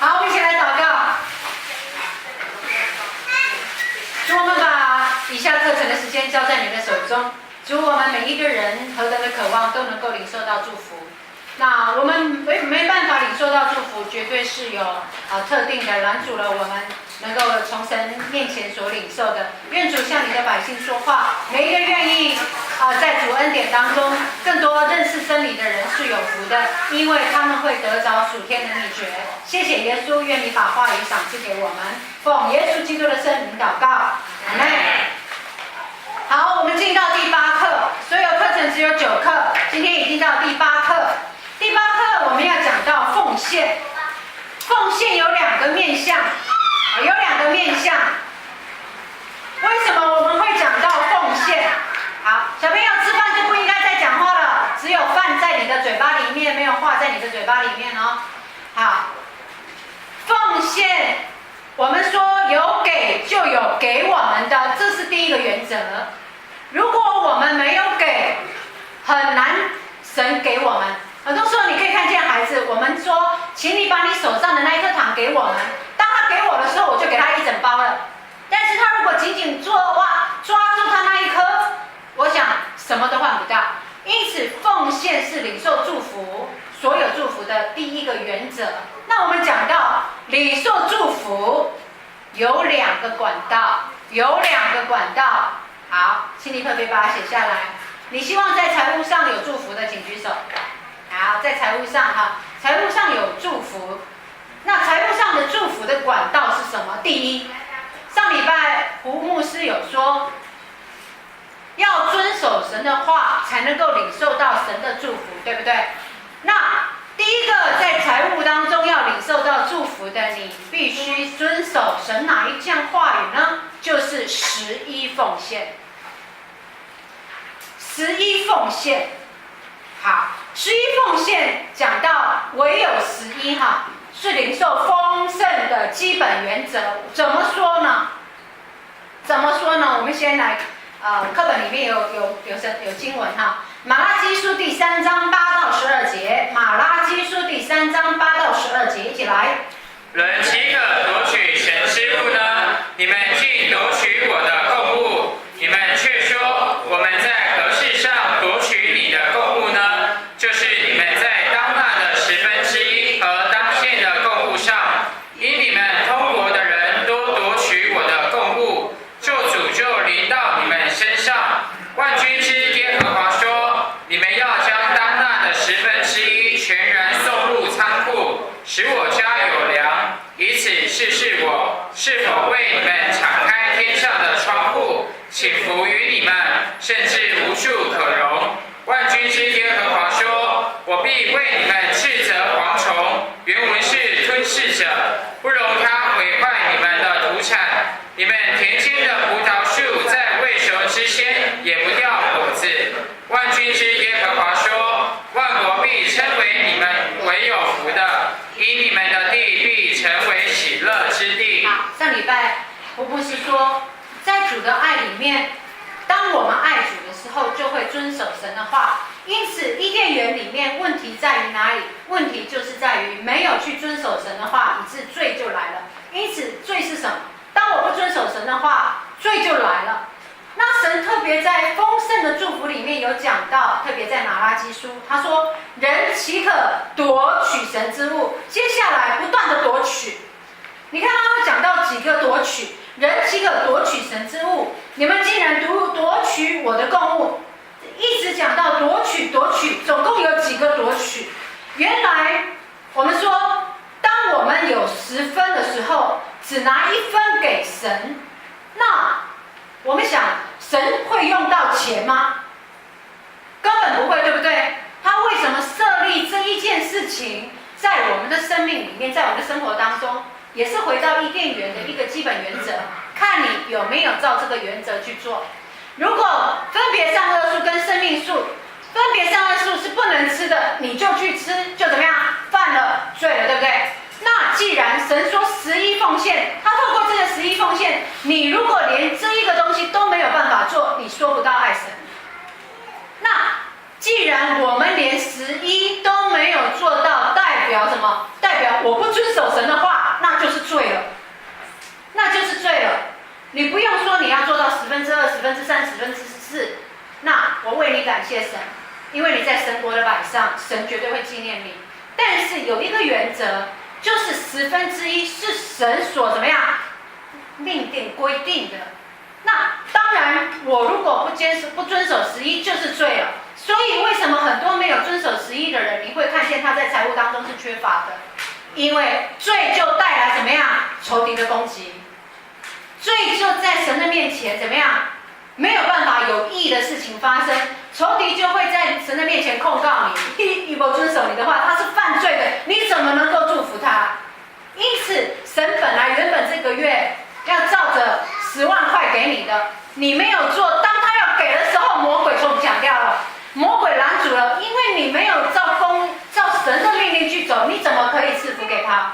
好，我们一起来祷告。主，我们把以下课程的时间交在你的手中。主，我们每一个人何等的渴望都能够领受到祝福。那我们没办法领受到祝福，绝对是有特定的拦阻了我们能够从神面前所领受的。愿主向你的百姓说话，每一个愿意在主恩典当中更多认识真理的人是有福的，因为他们会得着属天的秘诀。谢谢耶稣，愿你把话语赏赐给我们，奉耶稣基督的圣名祷告，阿们。好，我们进到第8课，所有课程只有9课，今天已经到第8课。第8课我们要讲到奉献。奉献有2个面向，为什么我们会讲到奉献？好，小朋友吃饭就不应该再讲话了，只有饭在你的嘴巴里面，没有话在你的嘴巴里面哦。好，奉献，我们说有给就有给我们的，这是第一个原则。如果我们没有给，很难神给我们。很多时候你可以看见孩子，我们说，请你把你手上的那一颗糖给我们。当他给我的时候，我就给他一整包了。但是他如果紧紧抓住他那一颗，我想什么都换不到。因此，奉献是领受祝福，所有祝福的第一个原则。那我们讲到领受祝福有2个管道，好，请你特别把它写下来。你希望在财务上有祝福的，请举手。好，在财务上财务上有祝福。那财务上的祝福的管道是什么？第一，上礼拜胡牧师有说，要遵守神的话，才能够领受到神的祝福，对不对？那第一个在财务当中要领受到祝福的，你必须遵守神哪一项话语呢？就是11奉献。11奉献。好，11奉献讲到唯有11是领受丰盛的基本原则。怎么说呢？我们先来，课本里面有经文马拉基书第3章8到12节，马拉基书第3章8到12节，一起来。人岂可夺取神之物呢？你们竟夺取我的供物，你们却说我们在何事上夺取你的供物呢？就是你们在当纳的1/10和当献的供物上，因你们通国的人都夺取我的供物，咒诅就临到你们身上。万军之耶和华说：你们要将当纳的1/10全然送入仓库，使我家有粮，以此试试我是否为你们敞开天上的窗户，倾福于你们，甚至无处可容。万军之耶和华说：我必为你们斥责蝗虫，原文是吞噬者，不容它毁坏你们的土产。你们田间的葡萄树在未熟之先也不掉果子。万军之耶和华说：万国必称为你们为有福的，因你们的地必成为喜乐之地。好，上礼拜胡牧师说，在主的爱里面，当我们爱主的时候，就会遵守神的话。因此，伊甸园里面问题在于哪里？问题就是在于没有去遵守神的话，以致罪就来了。因此，罪是什么？当我不遵守神的话，罪就来了。那神特别在丰盛的祝福里面有讲到，特别在马拉基书，他说：人岂可夺取神之物？接下来不断的夺取。你看他会讲到几个夺取，人岂可夺取神之物？你们竟然夺取我的供物，一直讲到夺取，总共有几个夺取？原来我们说，当我们有10分的时候，只拿1分给神，那我们想，神会用到钱吗？根本不会，对不对？他为什么设立这一件事情，在我们的生命里面，在我们的生活当中，也是回到伊甸园的一个基本原则，看你有没有照这个原则去做。如果分别善恶树跟生命树，分别善恶树是不能吃的，你就去吃，就怎么样？犯了罪了，对不对？那既然神说11奉献，他透过这个11奉献，你如果连这一个东西都没有办法做，你说不到爱神。那既然我们连11都没有做到，代表什么？代表我不遵守神的话。那就是罪了，那就是罪了。你不用说你要做到2/10、3/10、4/4，那我为你感谢神，因为你在神国的摆上，神绝对会纪念你。但是有一个原则，就是1/10是神所怎么样命定规定的。那当然，我如果不遵守11，就是罪了。所以为什么很多没有遵守11的人，你会看见他在财务当中是缺乏的？因为罪就带来怎么样仇敌的攻击，罪就在神的面前怎么样没有办法有义的事情发生，仇敌就会在神的面前控告你，你不遵守你的话，他是犯罪的，你怎么能够祝福他？因此，神本来原本这个月要照着10万块给你的，你没有做，当他要给的时候，魔鬼就讲掉了，魔鬼拦阻了，因为你没有照神的命令去走，你怎么可以赐福给他？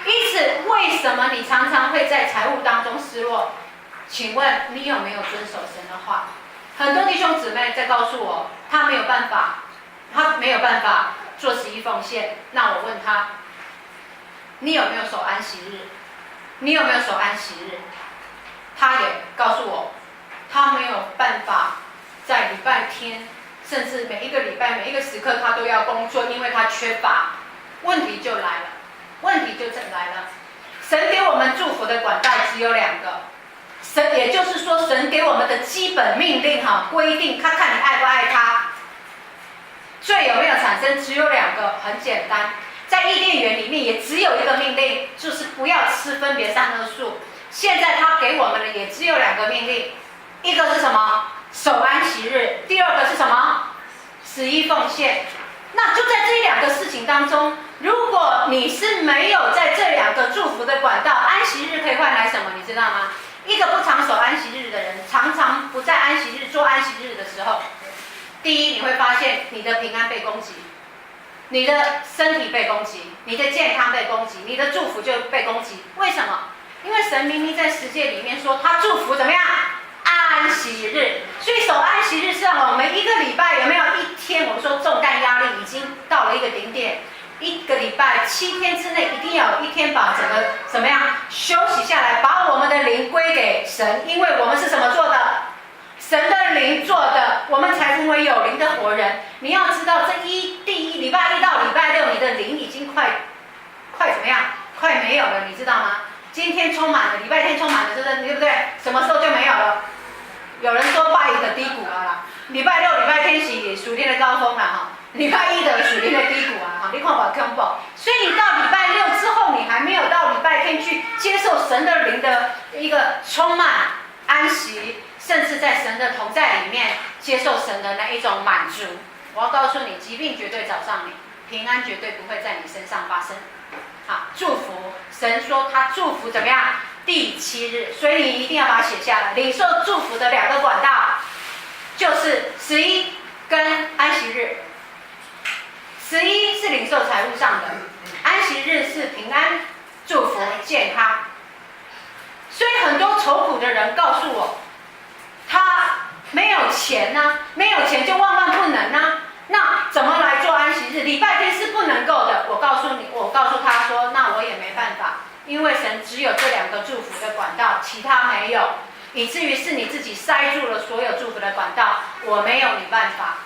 因此，为什么你常常会在财务当中失落？请问你有没有遵守神的话？很多弟兄姊妹在告诉我，他没有办法做11奉献。那我问他，你有没有守安息日？你有没有守安息日？他也告诉我，他没有办法在礼拜天，甚至每一个礼拜每一个时刻他都要工作，因为他缺乏。问题就来了，神给我们祝福的管道只有2个。神，也就是说，神给我们的基本命令规定，他看你爱不爱他。罪有没有产生？只有2个，很简单。在伊甸园里面也只有一个命令，就是不要吃分别善恶树。现在他给我们的也只有2个命令，一个是什么？守安息日。第2个是什么？11奉献。那就在这2个事情当中，如果你是没有在这2个祝福的管道，安息日可以换来什么？你知道吗？一个不常守安息日的人，常常不在安息日做安息日的时候，第一，你会发现你的平安被攻击，你的身体被攻击，你的健康被攻击，你的祝福就被攻击。为什么？因为神明明在10诫里面说，他祝福怎么样？安息日。所以守安息日是让我们一个礼拜有没有一天，我们说重担压力已经到了一个顶点，一个礼拜7天之内一定要有1天把整个怎么样休息下来，把我们的灵归给神，因为我们是什么做的？神的灵做的，我们才成为有灵的活人。你要知道，第一礼拜1到礼拜6，你的灵已经快怎么样？快没有了，你知道吗？今天充满了，礼拜天充满了，对不对？什么时候就没有了？有人说拜一个低谷啊啦，礼拜6、礼拜天是属灵的高峰啦哈，礼拜1的属灵的低谷啊哈，你看我恐怖。所以你到礼拜6之后，你还没有到礼拜天去接受神的灵的一个充满安息，甚至在神的同在里面接受神的那一种满足。我要告诉你，疾病绝对找上你，平安绝对不会在你身上发生。好，祝福，神说他祝福怎么样？第7日，所以你一定要把它写下来。领受祝福的2个管道，就是11跟安息日。11是领受财务上的，安息日是平安、祝福、健康。所以很多愁苦的人告诉我，他没有钱啊，没有钱就万万不能啊。那怎么来做安息日？礼拜天是不能够的。我告诉他说，那我也没办法，因为神只有这2个祝福的管道，其他没有，以至于是你自己塞住了所有祝福的管道，我没有你办法。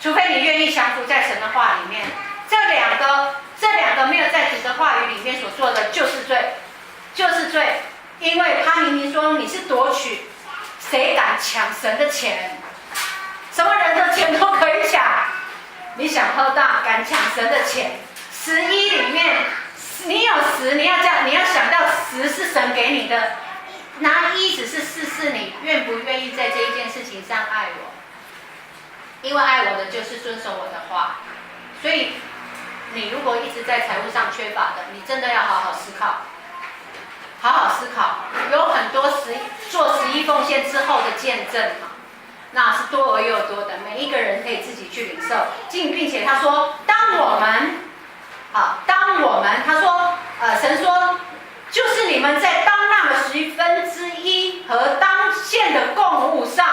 除非你愿意降服在神的话里面。这两个没有在主的话语里面所做的就是罪，就是罪，因为他明明说你是夺取，谁敢抢神的钱？什么人的钱都可以抢，你想喝大，敢抢神的钱？11里面，你有10，你要想到10是神给你的，拿1只是试试你愿不愿意在这一件事情上爱我，因为爱我的就是遵守我的话。所以，你如果一直在财务上缺乏的，你真的要好好思考，好好思考。有很多做11奉献之后的见证那是多而又多的，每一个人可以自己去领受。并且他说，他说，神说，就是你们在当纳的1/10和当献的供物上，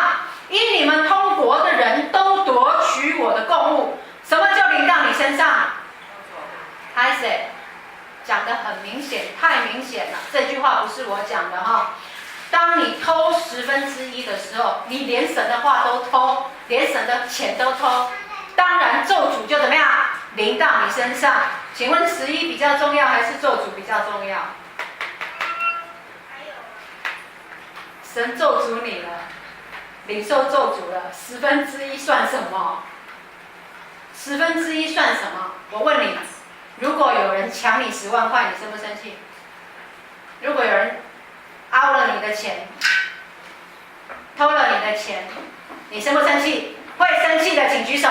因你们通国的人都夺取我的供物，什么就临到你身上？还是讲得得很明显，太明显了。这句话不是我讲的哈。当你偷1/10的时候，你连神的话都偷，连神的钱都偷，当然咒诅就怎么样临到你身上。请问11比较重要还是咒诅比较重要？神咒诅你了，领受咒诅了，1/10算什么？1/10算什么？我问你，如果有人抢你10万块，你生不生气？如果有人凹了你的钱，偷了你的钱，你生不生气？会生气的请举手。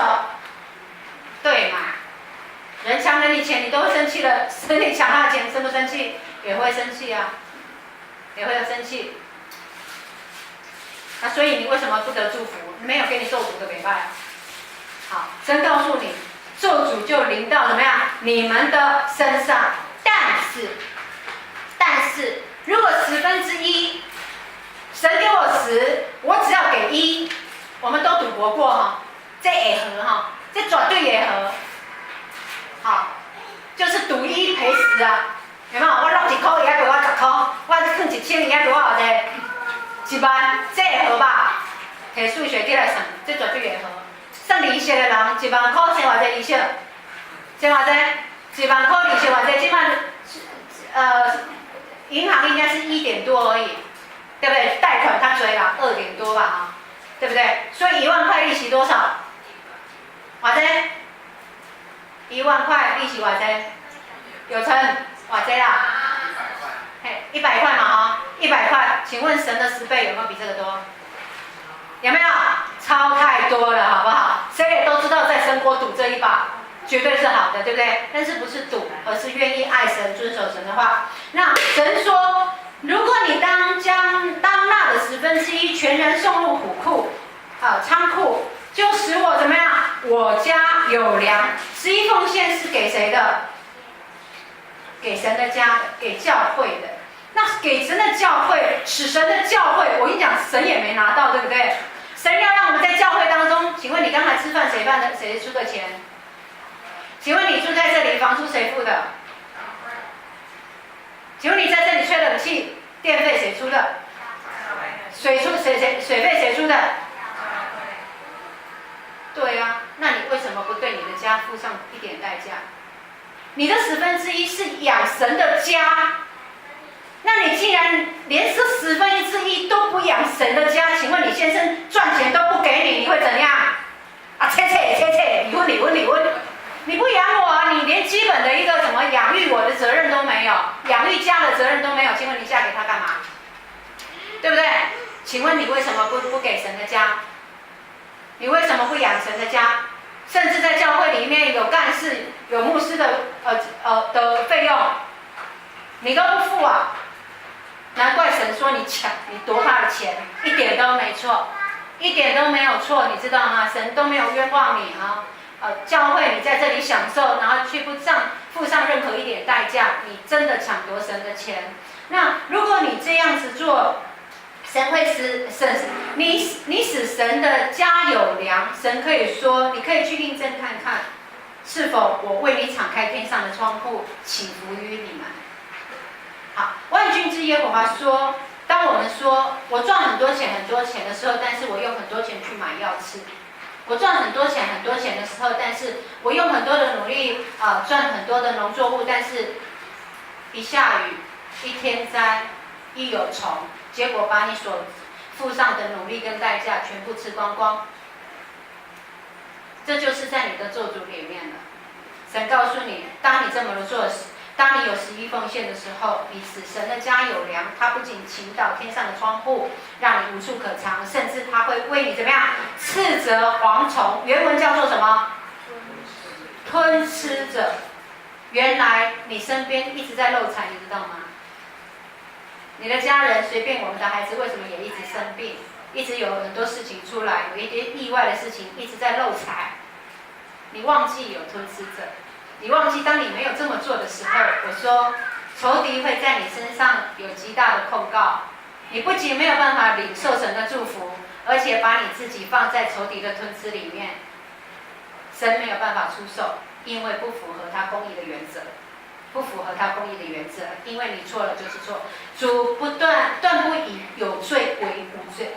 对嘛？人抢了你钱，你都会生气了，你抢他的钱，生不生气？也会生气啊，也会生气。那所以你为什么不得祝福？没有给你咒诅的礼拜。好，神告诉你，咒诅就临到怎么样你们的身上。但是，如果1/10，神给我10，我只要给1，我们都赌博过哈，这会合哈，这绝对会合。好，就是赌1赔10啊，有没有？我落1块，伊还赔我10块，我放1000，伊还赔我偌济？1万，这会合吧？摕数学计来算，这绝对会合。算利息的人，1万块算偌济利息？算偌济？1万块利息偌济？即摆银行应该是1点多而已，对不对？贷款较侪啦，2点多吧，哈，对不对？所以1万块利息多少？偌济？1万块利息偌济？有乘偌济啦？嘿，100块嘛，哈，100块。请问神的10倍有没有比这个多？有没有？超太多了，好不好？谁也都知道在神国赌这一把，绝对是好的，对不对？但是不是赌，而是愿意爱神、遵守神的话。那神说，如果你当纳的1/10全然送入虎库、仓库，就使我怎么样？我家有粮。11奉献是给谁的？给神的家的，给教会的。那给神的教会，使神的教会，我跟你讲，神也没拿到，对不对？神要让我们在教会当中，请问你刚才吃饭谁出的钱？请问你住在这里，房租谁付的？请问你在这里吹冷气，电费谁出的？水费谁出的？对啊，那你为什么不对你的家付上一点代价？你的1/10是养神的家。那你既然连这1/10都不养神的家，请问你先生赚钱都不给你，你会怎样？啊，切，离婚！你不养我啊，你连基本的一个什么养育我的责任都没有，养育家的责任都没有，请问你嫁给他干嘛？对不对？请问你为什么不给神的家？你为什么不养神的家？甚至在教会里面有干事、有牧师的费用，你都不付啊？难怪神说你夺他的钱，一点都没错，一点都没有错，你知道吗？神都没有冤枉你啊！教会你在这里享受，然后却不付上任何一点代价，你真的抢夺神的钱。那如果你这样子做，神会你使神的家有粮，神可以说，你可以去印证看看，是否我为你敞开天上的窗户，祈福于你们。好，万军之耶和华说，当我们说我赚很多钱的时候，但是我用很多钱去买药吃。我赚很多钱的时候，但是我用很多的努力赚很多的农作物，但是一下雨、一天灾、一有虫，结果把你所付上的努力跟代价全部吃光光。这就是在你的咒诅里面了。神告诉你，当你这么做时，当你有11奉献的时候，你使神的家有粮，他不仅倾倒天上的窗户，让你无处可藏，甚至他会为你怎么样斥责蝗虫，原文叫做什么？吞吃着。原来你身边一直在漏财，你知道吗？你的家人，随便我们的孩子为什么也一直生病，一直有很多事情出来，有一些意外的事情一直在漏财，你忘记有吞吃者。你忘记，当你没有这么做的时候，我说仇敌会在你身上有极大的控告，你不仅没有办法领受神的祝福，而且把你自己放在仇敌的吞吃里面，神没有办法出手，因为不符合他公义的原则。不符合他公义的原则，因为你错了就是错。主断不以有罪为无罪。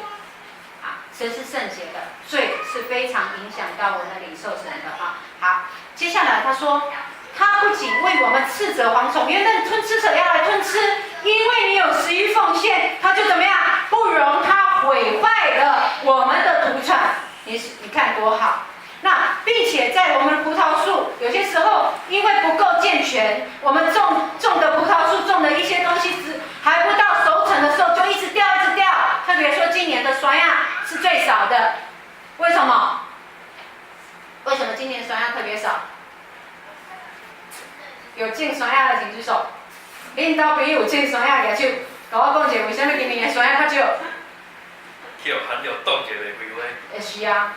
神是圣洁的，罪是非常影响到我们领受神的啊。好，接下来他说，他不仅为我们斥责蝗虫，原本吞吃者要来吞吃，因为你有11奉献，他就怎么样，不容他毁坏了我们的土产。你看多好。那并且在我们的葡萄树，有些时候因为不够健全，我们种的葡萄树种的一些东西还不到熟成的时候就一直掉。特别说今年的酸亚是最少的，为什么？为什么今年酸亚特别少？有种酸亚的请举手。恁家朋友有种酸亚举手，跟我讲一下为什么今年的酸亚较少？叫含量冻结袂开花。会是啊。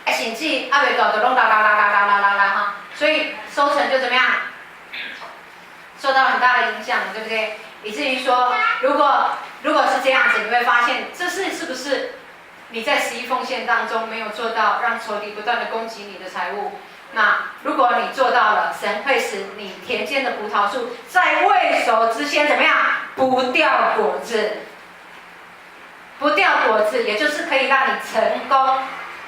甚至还未到就拢啦哈，所以收成就怎么样，受到很大的影响，对不对？以至于说，如果是这样子，你会发现这是不是你在11奉献当中没有做到，让仇敌不断的攻击你的财物？那如果你做到了，神会使你田间的葡萄树在未熟之先怎么样，不掉果子，不掉果子，也就是可以让你成功。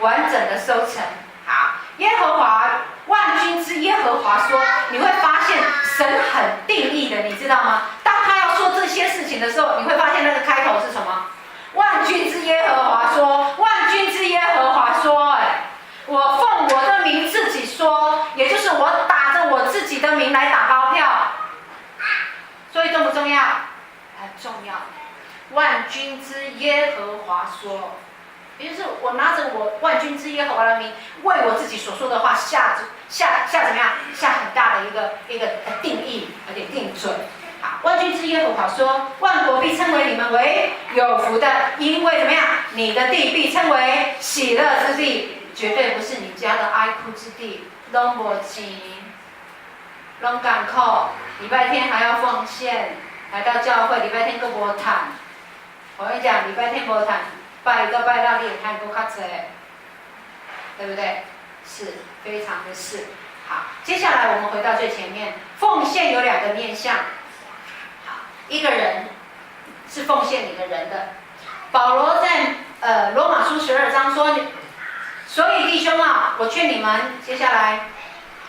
完整的收成。好，耶和华万军之耶和华说，你会发现神很定义的，你知道吗？当他要说这些事情的时候，你会发现那个开头是什么？万军之耶和华说，万军之耶和华说，我奉我的名自己说，也就是我打着我自己的名来打包票。所以重不重要？很重要。万军之耶和华说。也就是我拿着我万军之耶和华的名，为我自己所说的话下怎么样？下很大的一个定义，而且定准。好，万军之耶和华说，万国必称为你们为有福的，因为怎么样？你的地必称为喜乐之地，绝对不是你家的哀哭之地。拢无钱，拢艰苦，礼拜天还要奉献，来到教会礼拜天都无谈。我跟你讲，礼拜天无谈。拜一个拜到你也看够较多，对不对？是，非常的是。好，接下来我们回到最前面，奉献有2个面向。好，一个人是奉献你的人的。保罗在罗马书12章说，所以弟兄啊，我劝你们，接下来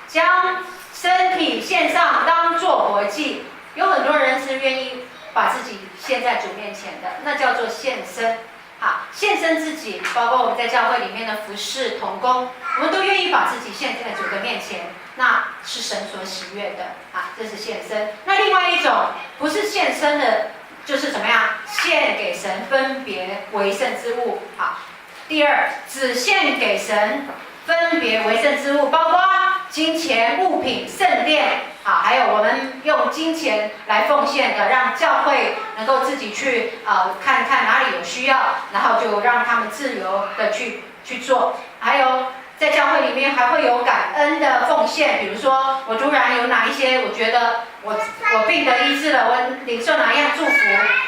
将身体献上，当作活祭。有很多人是愿意把自己献在主面前的，那叫做献身。好，献身自己，包括我们在教会里面的服事同工，我们都愿意把自己献在主的面前，那是神所喜悦的啊，这是献身。那另外一种不是献身的，就是怎么样献给神分别为圣之物。好，第二，只献给神分别为圣之物，包括金钱、物品、圣殿。好，还有我们用金钱来奉献的，让教会能够自己去看看哪里有需要，然后就让他们自由的去做。还有在教会里面还会有感恩的奉献，比如说我突然有哪一些，我觉得我病得医治了，我领受哪一样祝福，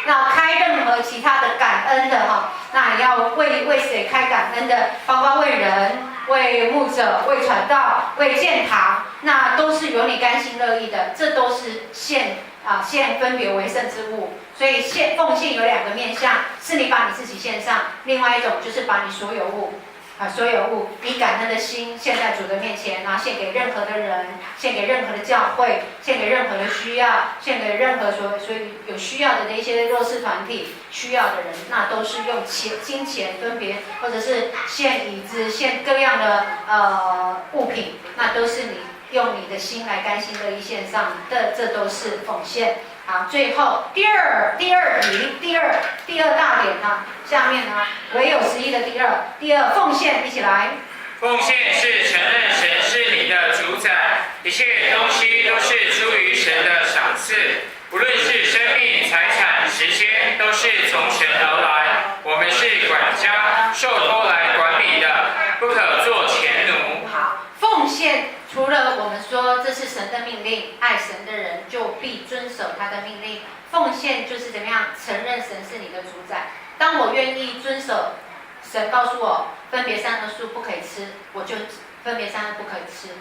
那开任何其他的感恩的哈，那也要为谁开感恩的，包括为人。为牧者、为传道、为建堂，那都是由你甘心乐意的，这都是献分别为圣之物。所以奉献有2个面向，是你把你自己献上，另外一种就是把你所有物以感恩的心献在主的面前，然后献给任何的人，献给任何的教会，献给任何的需要，献给任何所有需要的那些弱势团体需要的人，那都是用金钱分别，或者是献椅子、献各样的物品，那都是你用你的心来甘心乐意献上的，这都是奉献。好，最后第二大点呢，下面呢唯有11的第二奉献，一起来。奉献是承认神是你的主宰，一切东西都是出于神的赏赐，无论是生命、财产、时间，都是从神而来。我们是管家，受托来管理的，不可做钱奴。好，奉献。除了我们说这是神的命令，爱神的人就必遵守他的命令。奉献就是怎么样承认神是你的主宰。当我愿意遵守神告诉我分别善恶树不可以吃，我就分别善恶不可以吃。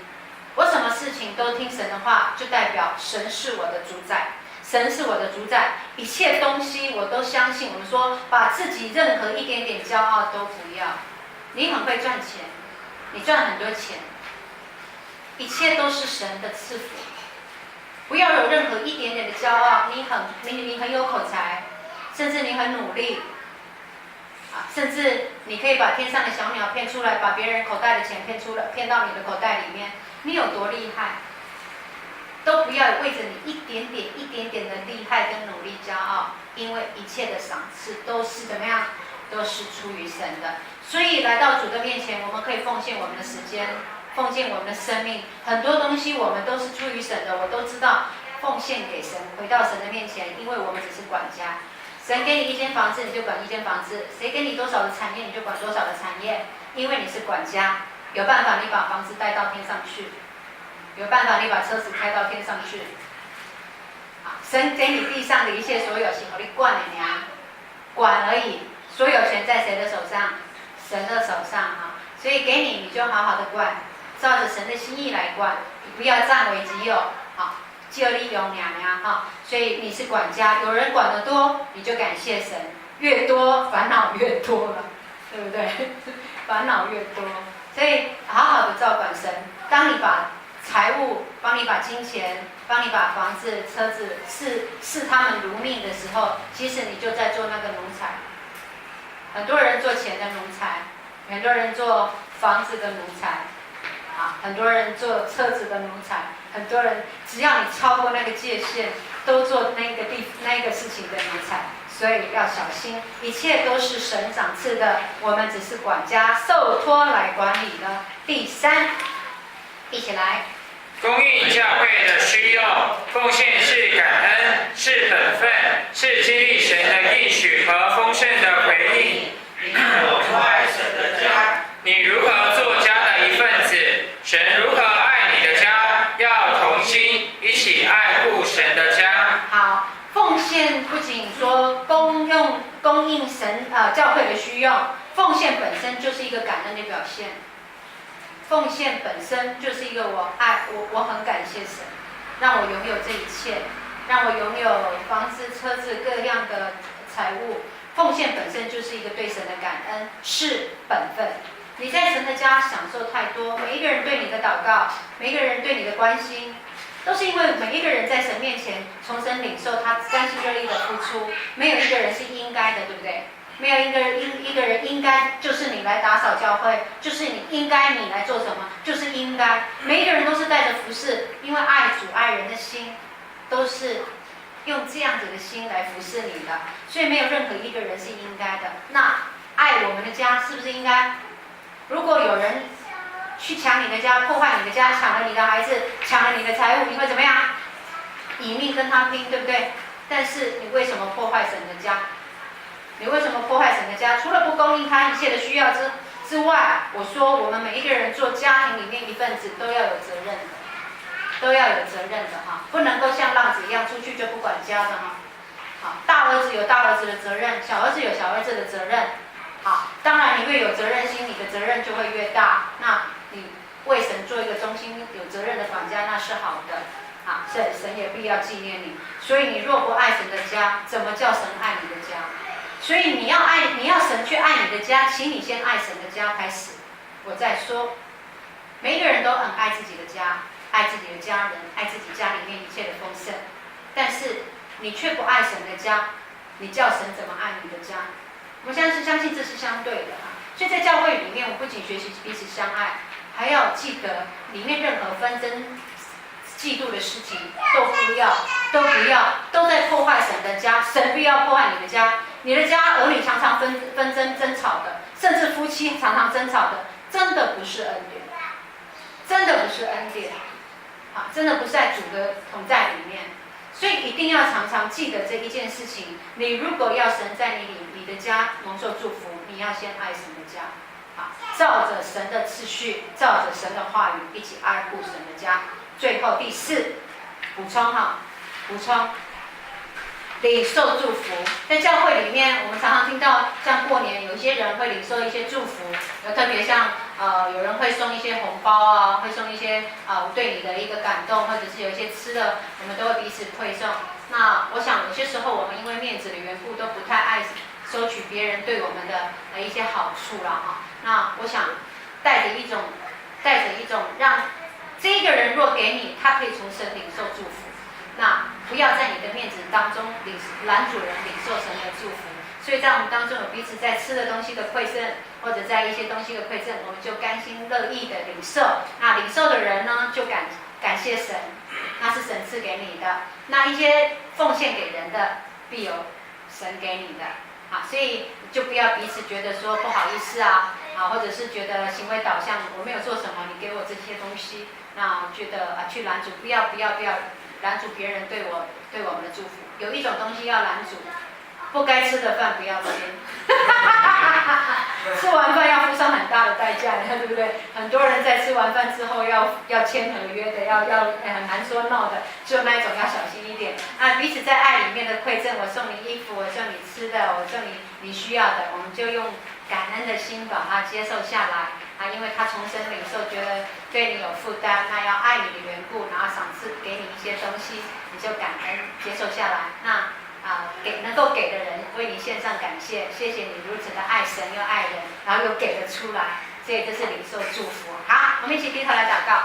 我什么事情都听神的话，就代表神是我的主宰。神是我的主宰，一切东西我都相信。我们说，把自己任何一点点骄傲都不要。你很会赚钱，你赚很多钱，一切都是神的赐福。不要有任何一点点的骄傲。你很有口才，甚至你很努力，甚至你可以把天上的小鸟骗出来，把别人口袋的钱骗到你的口袋里面。你有多厉害？都不要为着你一点点的厉害跟努力骄傲，因为一切的赏赐都是怎么样？都是出于神的。所以来到主的面前，我们可以奉献我们的时间，奉献我们的生命，很多东西我们都是出于神的，我都知道奉献给神，回到神的面前，因为我们只是管家。神给你一间房子，你就管一间房子；谁给你多少的产业，你就管多少的产业，因为你是管家。有办法，你把房子带到天上去。有办法，你把车子开到天上去。神给你地上的一切所有，是给你管的呀，管而已。所有权在谁的手上？神的手上啊。所以给你，你就好好的管，照着神的心意来管，你不要占为己有啊，就利用娘娘哈。所以你是管家，有人管得多，你就感谢神，越多烦恼越多了，对不对？烦恼越多，所以好好的照管神。当你把财物，帮你把金钱，帮你把房子、车子视他们如命的时候，其实你就在做那个奴才。很多人做钱的奴才，很多人做房子的奴才，很多人做车子的奴才，很多人只要你超过那个界限，都做那个事情的奴才。所以要小心，一切都是神赏赐的，我们只是管家，受托来管理的。第三，一起来。供应教会的需要，奉献是感恩，是本分，是经历神的应许和丰盛的回应。你如何爱神的家？你如何做家的一份子？神如何爱你的家？要同心一起爱护神的家。好，奉献不仅说供应神教会的需要，奉献本身就是一个感恩的表现。奉献本身就是一个我很感谢神，让我拥有这一切，让我拥有房子、车子各样的财物。奉献本身就是一个对神的感恩，是本分。你在神的家享受太多，每一个人对你的祷告，每一个人对你的关心，都是因为每一个人在神面前从神领受他甘心乐意的付出，没有一个人是应该的，对不对？没有一个人应该就是你来打扫教会，就是你应该你来做什么，就是应该。每一个人都是带着服侍，因为爱主爱人的心，都是用这样子的心来服侍你的，所以没有任何一个人是应该的。那爱我们的家是不是应该？如果有人去抢你的家，破坏你的家，抢了你的孩子，抢了你的财物，你会怎么样？以命跟他拼，对不对？但是你为什么破坏神的家？你为什么破坏神的家？除了不供应他一切的需要之外，我说我们每一个人做家庭里面一份子都要有责任的，都要有责任的哈，不能够像浪子一样出去就不管家的哈。好，大儿子有大儿子的责任，小儿子有小儿子的责任。好，当然你越有责任心，你的责任就会越大。那你为神做一个忠心有责任的管家，那是好的。好，神也必要纪念你。所以你若不爱神的家，怎么叫神爱你的家？所以你要神去爱你的家，请你先爱神的家开始。我再说，每一个人都很爱自己的家，爱自己的家人，爱自己家里面一切的丰盛。但是你却不爱神的家，你叫神怎么爱你的家？我相信这是相对的哈。所以在教会里面，我们不仅学习彼此相爱，还要记得里面任何纷争、嫉妒的事情都不要，都在破坏神的家。神必要破坏你的家。你的家儿女常常纷争争吵的，甚至夫妻常常争吵的，真的不是恩典，真的不是恩典，真的不是在主的同在里面。所以一定要常常记得这一件事情。你如果要神在你的家蒙受祝福，你要先爱神的家，照着神的次序，照着神的话语，一起爱护神的家。最后第四，补充领受祝福。在教会里面，我们常常听到，像过年有一些人会领受一些祝福，特别像有人会送一些红包啊，会送一些对你的一个感动，或者是有一些吃的，我们都会彼此馈赠。那我想有些时候我们因为面子的缘故，都不太爱收取别人对我们的一些好处了哈。那我想带着一种让这个人若给你，他可以从神领受祝福。那不要在你的面子当中拦主人领受神的祝福。所以在我们当中有彼此在吃的东西的馈赠，或者在一些东西的馈赠，我们就甘心乐意的领受。那领受的人呢，就感谢神，那是神赐给你的。那一些奉献给人的，必有神给你的。啊，所以就不要彼此觉得说不好意思啊，或者是觉得行为导向，我没有做什么，你给我这些东西，那我觉得去拦阻，不要拦阻别人对我们的祝福。有一种东西要拦阻。不该吃的饭不要吃，吃完饭要付上很大的代价，对不对？很多人在吃完饭之后要签合约的，要很难说 no 的，就那一种要小心一点。啊，彼此在爱里面的馈赠，我送你衣服，我送你吃的，我送你需要的，我们就用感恩的心把它接受下来。啊，因为他从神领受，觉得对你有负担，那要爱你的缘故，然后赏赐给你一些东西，你就感恩接受下来。那能够给的人为你献上感谢，谢谢你如此的爱神又爱人，然后又给了出来，所以这是领受祝福。好，我们一起低头来祷告。